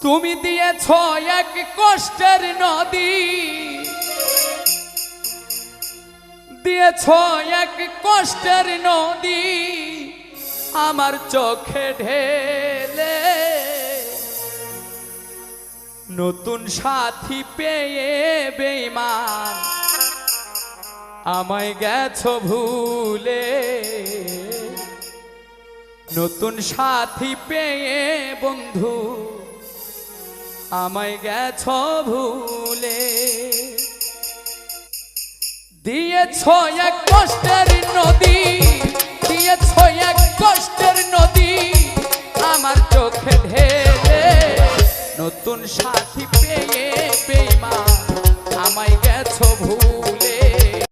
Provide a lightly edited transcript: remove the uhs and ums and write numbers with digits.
তুমি দিয়েছ এক কষ্টের নদী, দিয়েছ এক কষ্টের নদী আমার চোখে ঢেলে। নতুন সাথী পেয়ে বেঈমান আমায় গেছো ভুলে। নতুন সাথী পেয়ে বন্ধু আমায় গেছো ভুলে। দিয়েছ এক কষ্টের নদী, দিয়েছ এক কষ্টের নদী আমার চোখে ঢেলে। নতুন সাথী পেয়ে বেঈমান আমায় গেছো ভুলে।